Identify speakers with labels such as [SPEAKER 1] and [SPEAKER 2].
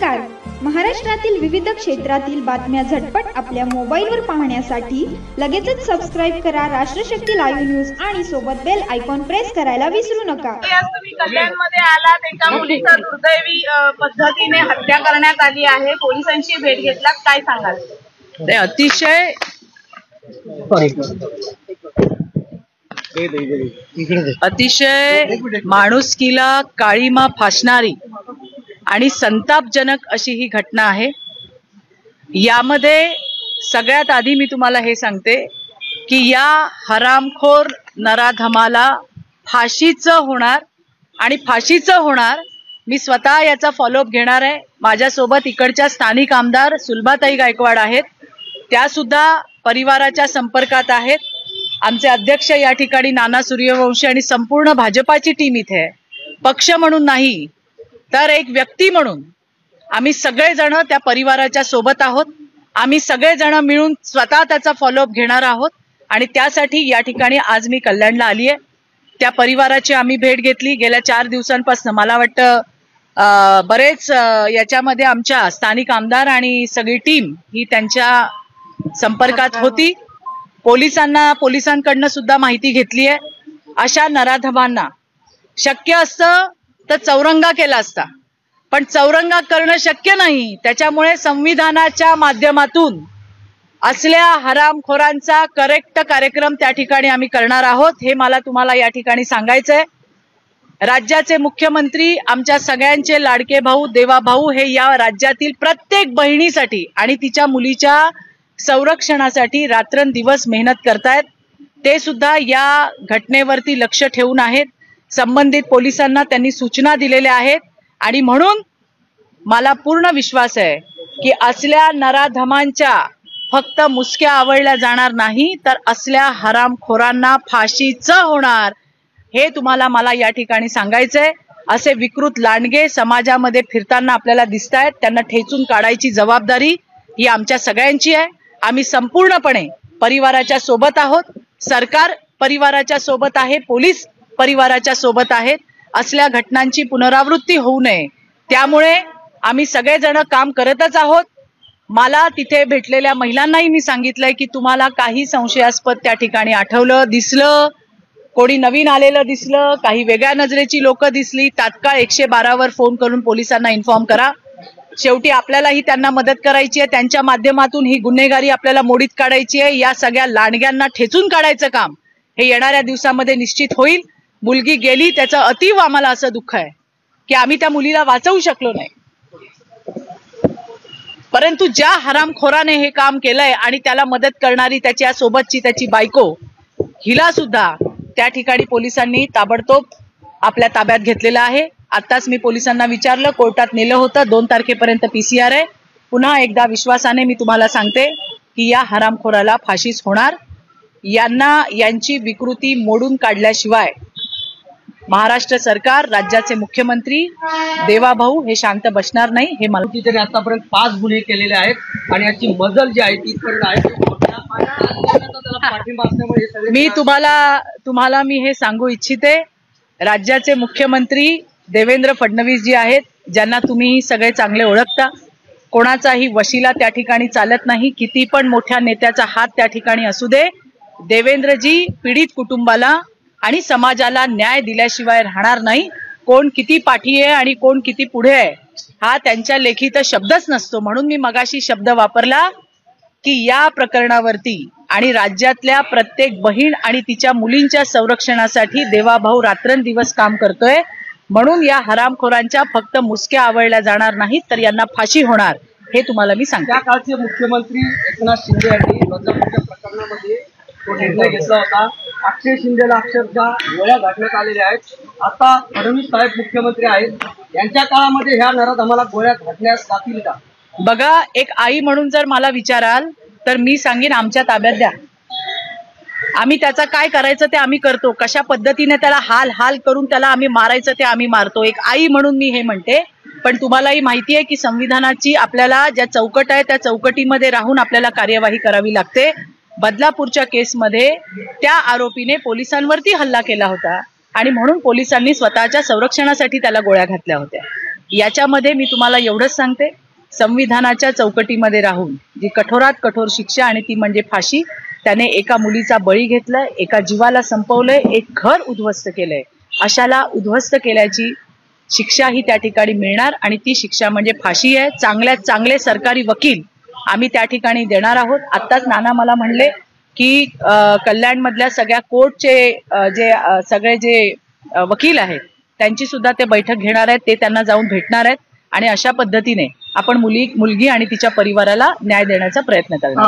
[SPEAKER 1] नमस्कार. महाराष्ट्रातील विविध क्षेत्रातील बातम्या झटपट आपल्या मोबाईलवर पाहण्यासाठी लगेचच सबस्क्राइब करा राष्ट्रशक्ती लाईव्ह न्यूज आणि सोबत बेल आयकॉन प्रेस करायला विसरू नका.
[SPEAKER 2] तुम्ही कल्याणमध्ये आलात, एका मुलीचा दुर्दैवी पद्धतीने हत्या करण्यात आली आहे. पोलिसांची भेट घेतला, काय सांगाल?
[SPEAKER 3] ते अतिशय माणुसकीला काळीमा फासणारी आणि संतापजनक अशी ही घटना आहे. यामध्ये सगळ्यात आधी मी तुम्हाला हे सांगते की या हरामखोर नराधमाला फाशीचं होणार आणि फाशीचं होणार. मी स्वतः याचा फॉलोअप घेणार आहे. माझ्यासोबत इकडच्या स्थानिक आमदार सुलभाताई गायकवाड आहेत, त्या सुद्धा परिवाराच्या संपर्कात आहेत. आमचे अध्यक्ष या ठिकाणी नाना सूर्यवंशी आणि संपूर्ण भाजपाची टीम इथे आहे. पक्ष म्हणून नाही तर एक व्यक्ती म्हणून आम्ही सगळेजण त्या परिवाराच्या सोबत आहोत. आम्ही सगळेजण मिळून स्वतः त्याचा फॉलोअप घेणार आहोत आणि त्यासाठी या ठिकाणी आज मी कल्याणला आली आहे. त्या परिवाराची आम्ही भेट घेतली. गेल्या 4 दिवसांपासून मला वाटतं बरेच याच्यामध्ये आमच्या स्थानिक आमदार आणि सगळी टीम ही त्यांच्या संपर्कात होती. पोलिसांकडनं सुद्धा माहिती घेतली आहे. अशा नराधमांना शक्य असतं तर चौरंगा केला असता, पण चौरंगा करणं शक्य नाही. त्याच्यामुळे संविधानाच्या माध्यमातून असल्या हरामखोरांचा करेक्ट कार्यक्रम त्या ठिकाणी आम्ही करणार आहोत. हे मला तुम्हाला या ठिकाणी सांगायचंय. राज्याचे मुख्यमंत्री, आमच्या सगळ्यांचे लाडके भाऊ, देवाभाऊ हे या राज्यातील प्रत्येक बहिणीसाठी आणि तिच्या मुलीच्या संरक्षणासाठी रात्रंदिवस मेहनत करतायत. ते सुद्धा या घटनेवरती लक्ष ठेवून आहेत. संबंधित पोलिसांना त्यांनी सूचना दिलेल्या आहेत आणि म्हणून मला पूर्ण विश्वास आहे की असल्या नराधमांच्या फक्त मुसक्या आवळल्या जाणार नाही, तर असल्या हरामखोरांना फाशीचं होणार. हे तुम्हाला मला या ठिकाणी सांगायचंय. असे विकृत लांडगे समाजामध्ये फिरताना आपल्याला दिसत आहेत. त्यांना ठेचून काढायची जबाबदारी ही आमच्या सगळ्यांची आहे. आम्ही संपूर्णपणे परिवाराच्या सोबत आहोत. सरकार परिवाराच्या सोबत आहे, पोलीस परिवाराच्या सोबत आहेत. असल्या घटनांची पुनरावृत्ती होऊ नये त्यामुळे आम्ही सगळेजण काम करतच आहोत. मला तिथे भेटलेल्या महिलांनाही मी सांगितलंय की तुम्हाला काही संशयास्पद त्या ठिकाणी आठवलं, दिसलं, कोणी नवीन आलेलं दिसलं, काही वेगळ्या नजरेची लोक दिसली, तात्काळ 112 वर फोन करून पोलिसांना इन्फॉर्म करा. शेवटी आपल्यालाही त्यांना मदत करायची आहे. त्यांच्या माध्यमातून ही गुन्हेगारी आपल्याला मोडीत काढायची आहे. या सगळ्या लांडग्यांना ठेचून काढायचं काम हे येणाऱ्या दिवसामध्ये निश्चित होईल. मुलगी गेली त्याचं अतीव आम्हाला असं दुःख आहे की आम्ही त्या मुलीला वाचवू शकलो नाही. परंतु ज्या हरामखोराने हे काम केलंय आणि त्याला मदत करणारी त्याच्या सोबतची त्याची बायको, हिला सुद्धा त्या ठिकाणी पोलिसांनी ताबडतोब आपल्या ताब्यात घेतलेलं आहे. आताच मी पोलिसांना विचारलं, कोर्टात नेलं होतं. 2 तारखेपर्यंत PCR आहे. पुन्हा एकदा विश्वासाने मी तुम्हाला सांगते की या हरामखोराला फाशीच होणार. यांची विकृती मोडून काढल्याशिवाय महाराष्ट्र सरकार, राज्याचे मुख्यमंत्री देवाभाऊ हे शांत बसणार नाही. हे मला
[SPEAKER 4] तरी आतापर्यंत 5 गुन्हे केलेले आहेत आणि याची मजल जी आहे ती पर्यंत आहे.
[SPEAKER 3] मी तुम्हाला मी हे सांगू इच्छिते. राज्याचे मुख्यमंत्री देवेंद्र फडणवीस जी आहेत, ज्यांना तुम्ही सगळे चांगले ओळखता, कोणाचाही वशिला त्या ठिकाणी चालत नाही. किती पण मोठ्या नेत्याचा हात त्या ठिकाणी असू दे, देवेंद्रजी पीडित कुटुंबाला आणि समाजाला न्याय दिल्याशिवाय राहणार नाही. कोण किती पाठी आहे आणि कोण किती पुढे आहे हा त्यांच्या लेखीत शब्दच नसतो. म्हणून मी मगाशी शब्द वापरला की या प्रकरणावरती आणि राज्यातल्या प्रत्येक बहीण आणि तिच्या मुलींच्या संरक्षणासाठी देवाभाऊ रात्रंदिवस काम करतोय. म्हणून या हरामखोरांच्या फक्त मुसक्या आवळल्या जाणार नाहीत, तर यांना फाशी होणार. हे तुम्हाला मी सांगते.
[SPEAKER 4] त्या काळचे मुख्यमंत्री एकनाथ शिंदे यांनी बदलापूरच्या प्रकरणामध्ये तो निर्णय घेतला होता. अक्षय शिंदेला अक्षरशः गोळ्या घातण्यात आलेल्या आहेत. आता फडणवीस साहेब मुख्यमंत्री आहेत, यांच्या काळामध्ये ह्या नराधमाला गोळ्या घातण्यात जातील का?
[SPEAKER 3] बघा, एक आई म्हणून जर मला विचाराल तर मी सांगेन आमच्या ताब्यात द्या. आम्ही त्याचा काय करायचं ते आम्ही करतो. कशा पद्धतीने त्याला हाल करून त्याला आम्ही मारायचं ते आम्ही मारतो. एक आई म्हणून मी हे म्हणते. पण तुम्हालाही माहिती आहे की संविधानाची आपल्याला ज्या चौकट आहे त्या चौकटीमध्ये राहून आपल्याला कार्यवाही करावी लागते. बदलापूरच्या केसमध्ये त्या आरोपीने पोलिसांवरती हल्ला केला होता आणि म्हणून पोलिसांनी स्वतःच्या संरक्षणासाठी त्याला गोळ्या घातल्या होत्या. याच्यामध्ये मी तुम्हाला एवढंच सांगते, संविधानाच्या चौकटीमध्ये राहून जी कठोरात कठोर शिक्षा आणि ती म्हणजे फाशी, त्याने एका मुलीचा बळी घेतलाय, एका जीवाला संपवलंय, एक घर उद्ध्वस्त केलंय. अशाला उद्ध्वस्त केल्याची शिक्षा ही त्या ठिकाणी मिळणार आणि ती शिक्षा म्हणजे फाशी आहे. चांगल्यात चांगले सरकारी वकील आम्ही त्या ठिकाणी देणार आहोत. आत्ताच नाना मला म्हणले की कल्याण मधल्या सगळ्या कोर्टचे सगळे जे वकील आहेत त्यांची सुद्धा ते बैठक घेणार आहेत, ते त्यांना जाऊन भेटणार आहेत आणि अशा पद्धतीने आपण मुलगी आणि तिच्या परिवाराला न्याय देण्याचा प्रयत्न करणार.